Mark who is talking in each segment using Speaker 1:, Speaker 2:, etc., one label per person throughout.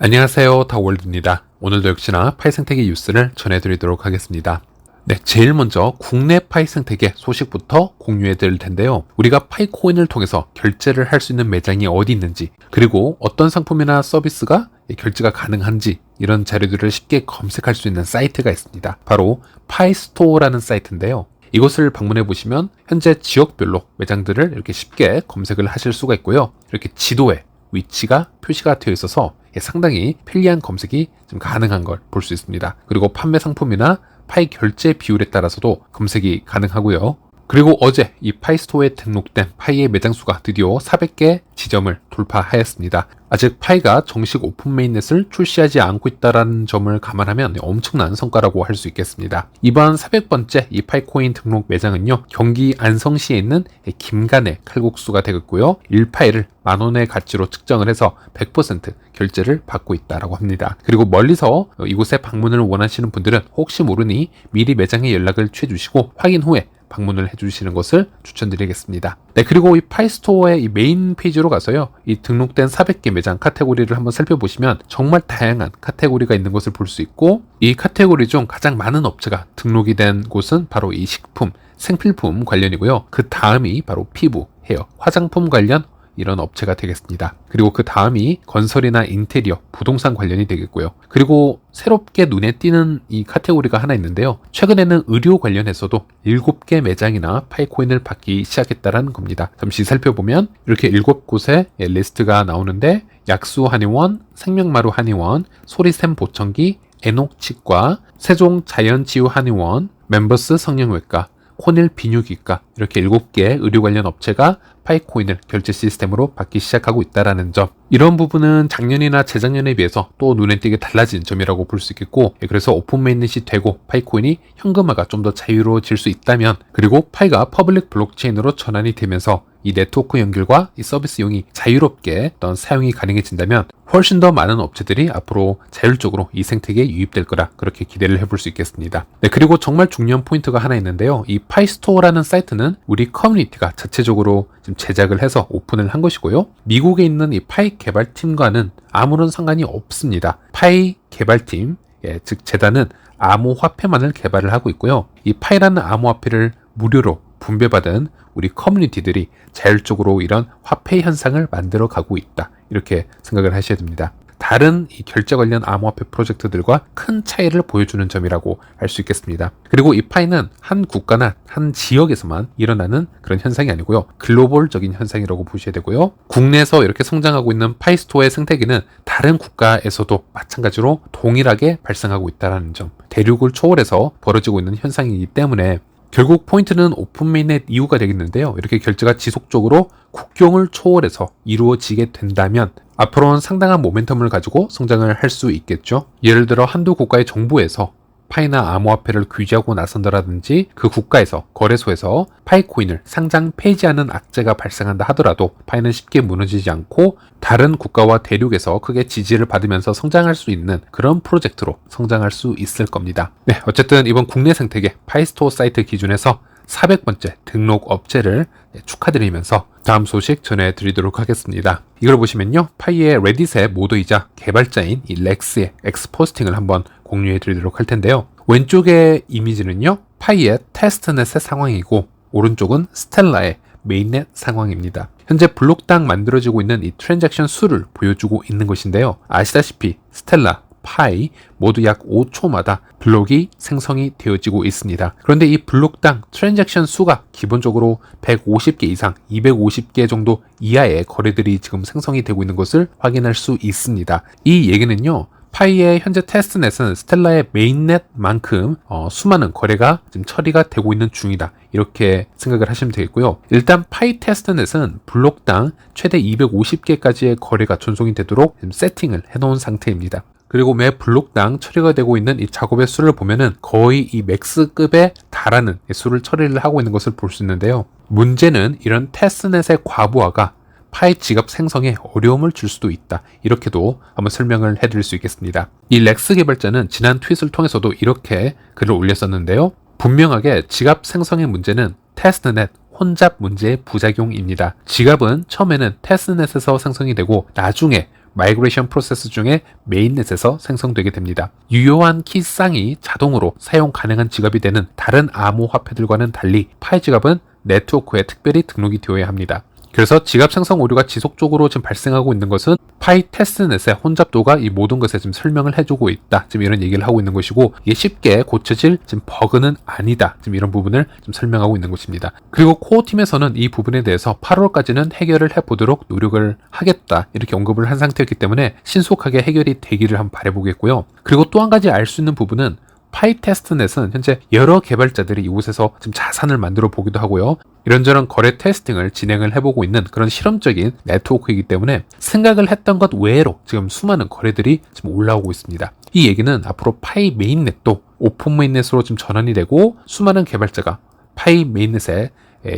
Speaker 1: 안녕하세요, 다월드입니다. 오늘도 역시나 파이 생태계 뉴스를 전해드리도록 하겠습니다. 네, 제일 먼저 국내 파이 생태계 소식부터 공유해드릴 텐데요. 우리가 파이코인을 통해서 결제를 할 수 있는 매장이 어디 있는지, 그리고 어떤 상품이나 서비스가 결제가 가능한지 이런 자료들을 쉽게 검색할 수 있는 사이트가 있습니다. 바로 파이스토어라는 사이트인데요. 이곳을 방문해 보시면 현재 지역별로 매장들을 이렇게 쉽게 검색을 하실 수가 있고요. 이렇게 지도에 위치가 표시가 되어 있어서 상당히 편리한 검색이 좀 가능한 걸 볼 수 있습니다. 그리고 판매 상품이나 파이 결제 비율에 따라서도 검색이 가능하고요. 그리고 어제 이 파이스토어에 등록된 파이의 매장 수가 드디어 400개 지점을 돌파하였습니다. 아직 파이가 정식 오픈 메인넷을 출시하지 않고 있다는 점을 감안하면 엄청난 성과라고 할 수 있겠습니다. 이번 400번째 이 파이코인 등록 매장은요, 경기 안성시에 있는 김간의 칼국수가 되겠고요. 1파이를 만원의 가치로 측정을 해서 100% 결제를 받고 있다고 합니다. 그리고 멀리서 이곳에 방문을 원하시는 분들은 혹시 모르니 미리 매장에 연락을 취해주시고 확인 후에 방문을 해주시는 것을 추천드리겠습니다. 네, 그리고 이 파이스토어의 이 메인 페이지로 가서요, 이 등록된 400개 매장 카테고리를 한번 살펴보시면 정말 다양한 카테고리가 있는 것을 볼 수 있고, 이 카테고리 중 가장 많은 업체가 등록이 된 곳은 바로 이 식품, 생필품 관련이고요. 그 다음이 바로 피부, 헤어, 화장품 관련 이런 업체가 되겠습니다. 그리고 그 다음이 건설이나 인테리어, 부동산 관련이 되겠고요. 그리고 새롭게 눈에 띄는 이 카테고리가 하나 있는데요. 최근에는 의료 관련해서도 7개 매장이나 파이코인을 받기 시작했다는 겁니다. 잠시 살펴보면 이렇게 7곳의 리스트가 나오는데, 약수 한의원, 생명마루 한의원, 소리샘 보청기, 에녹치과, 세종 자연치유 한의원, 멤버스 성형외과, 코닐 비뇨기과, 이렇게 7개 의료 관련 업체가 파이코인을 결제 시스템으로 받기 시작하고 있다는 점, 이런 부분은 작년이나 재작년에 비해서 또 눈에 띄게 달라진 점이라고 볼 수 있겠고, 그래서 오픈 메인넷이 되고 파이코인이 현금화가 좀 더 자유로워질 수 있다면, 그리고 파이가 퍼블릭 블록체인으로 전환이 되면서 이 네트워크 연결과 이 서비스용이 자유롭게 어떤 사용이 가능해진다면 훨씬 더 많은 업체들이 앞으로 자율적으로 이 생태계에 유입될 거라 그렇게 기대를 해볼 수 있겠습니다. 네, 그리고 정말 중요한 포인트가 하나 있는데요. 이 파이스토어라는 사이트는 우리 커뮤니티가 자체적으로 지금 제작을 해서 오픈을 한 것이고요. 미국에 있는 이 파이 개발팀과는 아무런 상관이 없습니다. 파이 개발팀, 즉 재단은 암호화폐만을 개발을 하고 있고요. 이 파이라는 암호화폐를 무료로 분배받은 우리 커뮤니티들이 자율적으로 이런 화폐 현상을 만들어 가고 있다, 이렇게 생각을 하셔야 됩니다. 다른 이 결제 관련 암호화폐 프로젝트들과 큰 차이를 보여주는 점이라고 할 수 있겠습니다. 그리고 이 파이는 한 국가나 한 지역에서만 일어나는 그런 현상이 아니고요, 글로벌적인 현상이라고 보셔야 되고요. 국내에서 이렇게 성장하고 있는 파이스토어의 생태계는 다른 국가에서도 마찬가지로 동일하게 발생하고 있다는 점, 대륙을 초월해서 벌어지고 있는 현상이기 때문에 결국 포인트는 오픈 메인넷 이후가 되겠는데요. 이렇게 결제가 지속적으로 국경을 초월해서 이루어지게 된다면 앞으로는 상당한 모멘텀을 가지고 성장을 할 수 있겠죠. 예를 들어 한두 국가의 정부에서 파이나 암호화폐를 규제하고 나선다라든지, 그 국가에서 거래소에서 파이코인을 상장 폐지하는 악재가 발생한다 하더라도 파이는 쉽게 무너지지 않고 다른 국가와 대륙에서 크게 지지를 받으면서 성장할 수 있는 그런 프로젝트로 성장할 수 있을 겁니다. 네, 어쨌든 이번 국내 생태계 파이스토어 사이트 기준에서 400번째 등록 업체를 축하드리면서 다음 소식 전해드리도록 하겠습니다. 이걸 보시면요, 파이의 레딧의 모더이자 개발자인 이 렉스의 엑스포스팅을 한번 공유해드리도록 할 텐데요. 왼쪽의 이미지는요, 파이의 테스트넷의 상황이고, 오른쪽은 스텔라의 메인넷 상황입니다. 현재 블록당 만들어지고 있는 이 트랜잭션 수를 보여주고 있는 것인데요. 아시다시피 스텔라, 파이 모두 약 5초마다 블록이 생성이 되어지고 있습니다. 그런데 이 블록당 트랜잭션 수가 기본적으로 150개 이상, 250개 정도 이하의 거래들이 지금 생성이 되고 있는 것을 확인할 수 있습니다. 이 얘기는요, 파이의 현재 테스트넷은 스텔라의 메인넷만큼 수많은 거래가 지금 처리가 되고 있는 중이다, 이렇게 생각을 하시면 되겠고요. 일단 파이 테스트넷은 블록당 최대 250개까지의 거래가 전송이 되도록 지금 세팅을 해놓은 상태입니다. 그리고 매 블록당 처리가 되고 있는 이 작업의 수를 보면은 거의 이 맥스급에 달하는 수를 처리를 하고 있는 것을 볼 수 있는데요. 문제는 이런 테스트넷의 과부하가 파이 지갑 생성에 어려움을 줄 수도 있다, 이렇게도 한번 설명을 해드릴 수 있겠습니다. 이 렉스 개발자는 지난 트윗을 통해서도 이렇게 글을 올렸었는데요. 분명하게 지갑 생성의 문제는 테스트넷 혼잡 문제의 부작용입니다. 지갑은 처음에는 테스트넷에서 생성이 되고 나중에 마이그레이션 프로세스 중에 메인넷에서 생성되게 됩니다. 유효한 키 쌍이 자동으로 사용 가능한 지갑이 되는 다른 암호화폐들과는 달리 파이 지갑은 네트워크에 특별히 등록이 되어야 합니다. 그래서 지갑 생성 오류가 지속적으로 지금 발생하고 있는 것은 파이 테스트넷의 혼잡도가 이 모든 것에 지금 설명을 해주고 있다. 지금 이런 얘기를 하고 있는 것이고, 이게 쉽게 고쳐질 지금 버그는 아니다. 지금 이런 부분을 좀 설명하고 있는 것입니다. 그리고 코어 팀에서는 이 부분에 대해서 8월까지는 해결을 해보도록 노력을 하겠다. 이렇게 언급을 한 상태였기 때문에 신속하게 해결이 되기를 한번 바라보겠고요. 그리고 또 한 가지 알 수 있는 부분은 파이 테스트넷은 현재 여러 개발자들이 이곳에서 지금 자산을 만들어 보기도 하고요. 이런저런 거래 테스팅을 진행을 해보고 있는 그런 실험적인 네트워크이기 때문에 생각을 했던 것 외로 지금 수많은 거래들이 지금 올라오고 있습니다. 이 얘기는 앞으로 파이 메인넷도 오픈 메인넷으로 지금 전환이 되고 수많은 개발자가 파이 메인넷에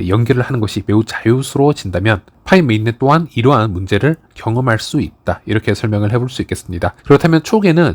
Speaker 1: 연결을 하는 것이 매우 자유스러워진다면 파이 메인넷 또한 이러한 문제를 경험할 수 있다. 이렇게 설명을 해볼 수 있겠습니다. 그렇다면 초기에는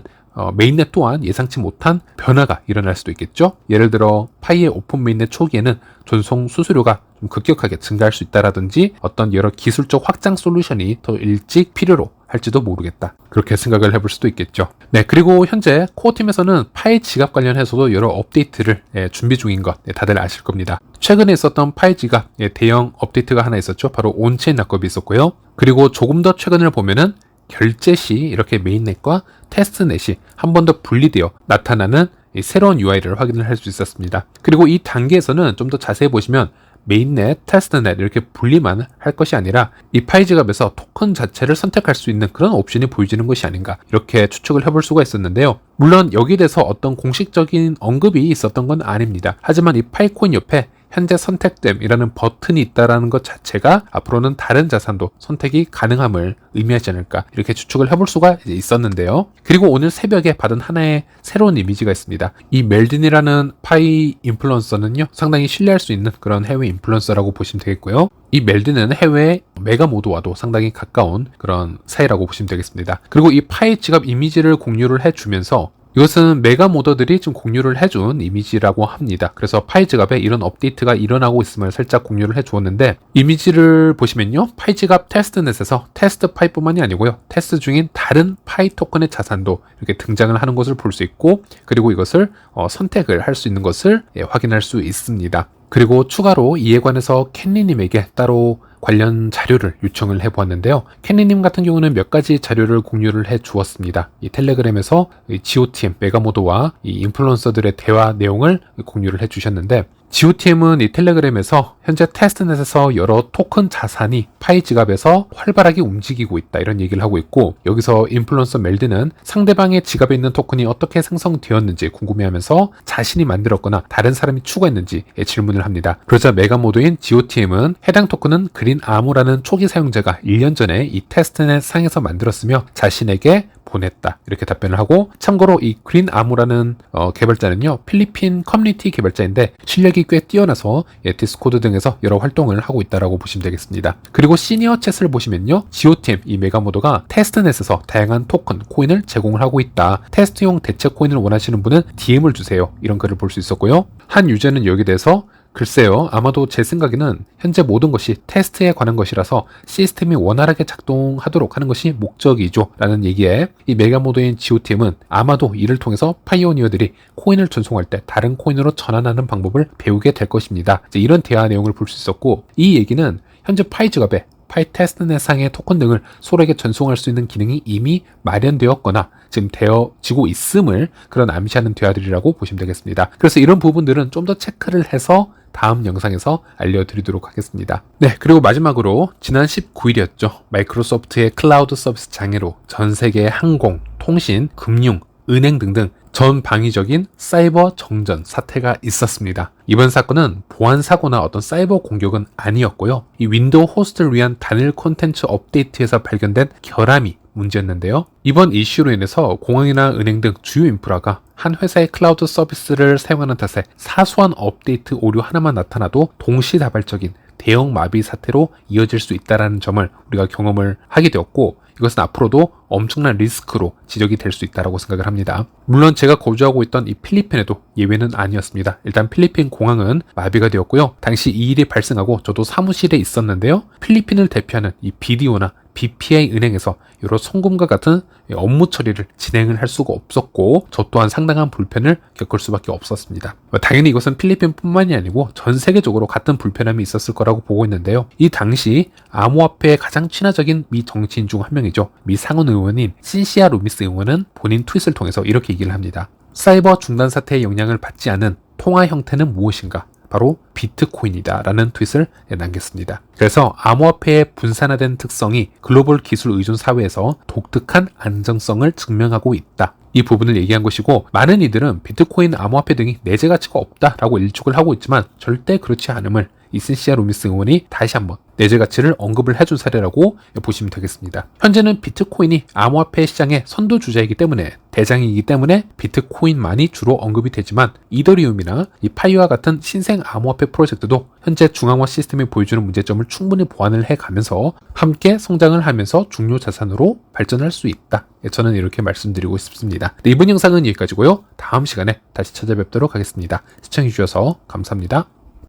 Speaker 1: 메인넷 또한 예상치 못한 변화가 일어날 수도 있겠죠. 예를 들어 파이의 오픈 메인넷 초기에는 전송 수수료가 좀 급격하게 증가할 수 있다라든지 어떤 여러 기술적 확장 솔루션이 더 일찍 필요로 할지도 모르겠다. 그렇게 생각을 해볼 수도 있겠죠. 네, 그리고 현재 코어팀에서는 파이 지갑 관련해서도 여러 업데이트를 준비 중인 것 다들 아실 겁니다. 최근에 있었던 파이 지갑 대형 업데이트가 하나 있었죠. 바로 온체인 락업이 있었고요. 그리고 조금 더 최근을 보면은 결제 시 이렇게 메인넷과 테스트넷이 한 번 더 분리되어 나타나는 새로운 UI를 확인을 할 수 있었습니다. 그리고 이 단계에서는 좀 더 자세히 보시면 메인넷, 테스트넷 이렇게 분리만 할 것이 아니라 이 파이 지갑에서 토큰 자체를 선택할 수 있는 그런 옵션이 보여지는 것이 아닌가 이렇게 추측을 해볼 수가 있었는데요. 물론 여기에 대해서 어떤 공식적인 언급이 있었던 건 아닙니다. 하지만 이 파이코인 옆에 현재 선택됨이라는 버튼이 있다는 것 자체가 앞으로는 다른 자산도 선택이 가능함을 의미하지 않을까 이렇게 추측을 해볼 수가 있었는데요. 그리고 오늘 새벽에 받은 하나의 새로운 이미지가 있습니다. 이 멜딘이라는 파이 인플루언서는요, 상당히 신뢰할 수 있는 그런 해외 인플루언서라고 보시면 되겠고요. 이 멜딘은 해외 메가모드와도 상당히 가까운 그런 사이라고 보시면 되겠습니다. 그리고 이 파이 지갑 이미지를 공유를 해주면서 이것은 메가모더들이 좀 공유를 해준 이미지라고 합니다. 그래서 파이 지갑에 이런 업데이트가 일어나고 있음을 살짝 공유를 해주었는데, 이미지를 보시면요, 파이 지갑 테스트넷에서 테스트 파이뿐만이 아니고요, 테스트 중인 다른 파이 토큰의 자산도 이렇게 등장을 하는 것을 볼 수 있고, 그리고 이것을 선택을 할 수 있는 것을 확인할 수 있습니다. 그리고 추가로 이에 관해서 캔리님에게 따로 관련 자료를 요청을 해보았는데요. 캔리님 같은 경우는 몇 가지 자료를 공유를 해 주었습니다. 이 텔레그램에서 이 GOTM, 메가모드와 이 인플루언서들의 대화 내용을 공유를 해 주셨는데, GOTM은 이 텔레그램에서 현재 테스트넷에서 여러 토큰 자산이 파이 지갑에서 활발하게 움직이고 있다 이런 얘기를 하고 있고, 여기서 인플루언서 멜드는 상대방의 지갑에 있는 토큰이 어떻게 생성되었는지 궁금해하면서 자신이 만들었거나 다른 사람이 추가했는지 질문을 합니다. 그러자 메가모드인 GOTM은 해당 토큰은 그린 아모라는 초기 사용자가 1년 전에 이 테스트넷 상에서 만들었으며 자신에게 보냈다 이렇게 답변을 하고, 참고로 이 그린 아모라는 개발자는요, 필리핀 커뮤니티 개발자인데 실력이 꽤 뛰어나서 디스코드 등에서 여러 활동을 하고 있다라고 보시면 되겠습니다. 그리고 시니어 챗을 보시면요, GOTM 이 메가모드가 테스트넷에서 다양한 토큰, 코인을 제공을 하고 있다. 테스트용 대체 코인을 원하시는 분은 DM을 주세요. 이런 글을 볼 수 있었고요. 한 유저는 여기에 대해서 글쎄요, 아마도 제 생각에는 현재 모든 것이 테스트에 관한 것이라서 시스템이 원활하게 작동하도록 하는 것이 목적이죠 라는 얘기에, 이 메가모드인 GOTM은 아마도 이를 통해서 파이오니어들이 코인을 전송할 때 다른 코인으로 전환하는 방법을 배우게 될 것입니다. 이런 대화 내용을 볼 수 있었고, 이 얘기는 현재 파이 지갑에 파이 테스트넷 상의 토큰 등을 서로에게 전송할 수 있는 기능이 이미 마련되었거나 지금 되어지고 있음을 그런 암시하는 대화들이라고 보시면 되겠습니다. 그래서 이런 부분들은 좀 더 체크를 해서 다음 영상에서 알려드리도록 하겠습니다. 네, 그리고 마지막으로 지난 19일이었죠. 마이크로소프트의 클라우드 서비스 장애로 전 세계의 항공, 통신, 금융, 은행 등등 전방위적인 사이버 정전 사태가 있었습니다. 이번 사건은 보안 사고나 어떤 사이버 공격은 아니었고요. 이 윈도우 호스트를 위한 단일 콘텐츠 업데이트에서 발견된 결함이 문제였는데요. 이번 이슈로 인해서 공항이나 은행 등 주요 인프라가 한 회사의 클라우드 서비스를 사용하는 탓에 사소한 업데이트 오류 하나만 나타나도 동시다발적인 대형 마비 사태로 이어질 수 있다는 점을 우리가 경험을 하게 되었고, 이것은 앞으로도 엄청난 리스크로 지적이 될 수 있다고 생각을 합니다. 물론 제가 거주하고 있던 이 필리핀에도 예외는 아니었습니다. 일단 필리핀 공항은 마비가 되었고요. 당시 이 일이 발생하고 저도 사무실에 있었는데요. 필리핀을 대표하는 이 BDO나 BPI 은행에서 여러 송금과 같은 업무 처리를 진행을 할 수가 없었고 저 또한 상당한 불편을 겪을 수밖에 없었습니다. 당연히 이것은 필리핀뿐만이 아니고 전 세계적으로 같은 불편함이 있었을 거라고 보고 있는데요. 이 당시 암호화폐의 가장 친화적인 미 정치인 중 한 명이죠. 미 상원 의원인 신시아 루미스 의원은 본인 트윗을 통해서 이렇게 얘기를 합니다. 사이버 중단 사태의 영향을 받지 않은 통화 형태는 무엇인가? 바로 비트코인이다 라는 트윗을 남겼습니다. 그래서 암호화폐의 분산화된 특성이 글로벌 기술 의존 사회에서 독특한 안정성을 증명하고 있다. 이 부분을 얘기한 것이고 많은 이들은 비트코인, 암호화폐 등이 내재 가치가 없다라고 일축을 하고 있지만 절대 그렇지 않음을 이 신시아 루미스 의원이 다시 한번 내재 가치를 언급을 해준 사례라고 보시면 되겠습니다. 현재는 비트코인이 암호화폐 시장의 선두주자이기 때문에 대장이기 때문에 비트코인만이 주로 언급이 되지만 이더리움이나 이 파이와 같은 신생 암호화폐 프로젝트도 현재 중앙화 시스템이 보여주는 문제점을 충분히 보완을 해가면서 함께 성장을 하면서 중요 자산으로 발전할 수 있다. 저는 이렇게 말씀드리고 싶습니다. 네, 이번 영상은 여기까지고요. 다음 시간에 다시 찾아뵙도록 하겠습니다. 시청해주셔서 감사합니다.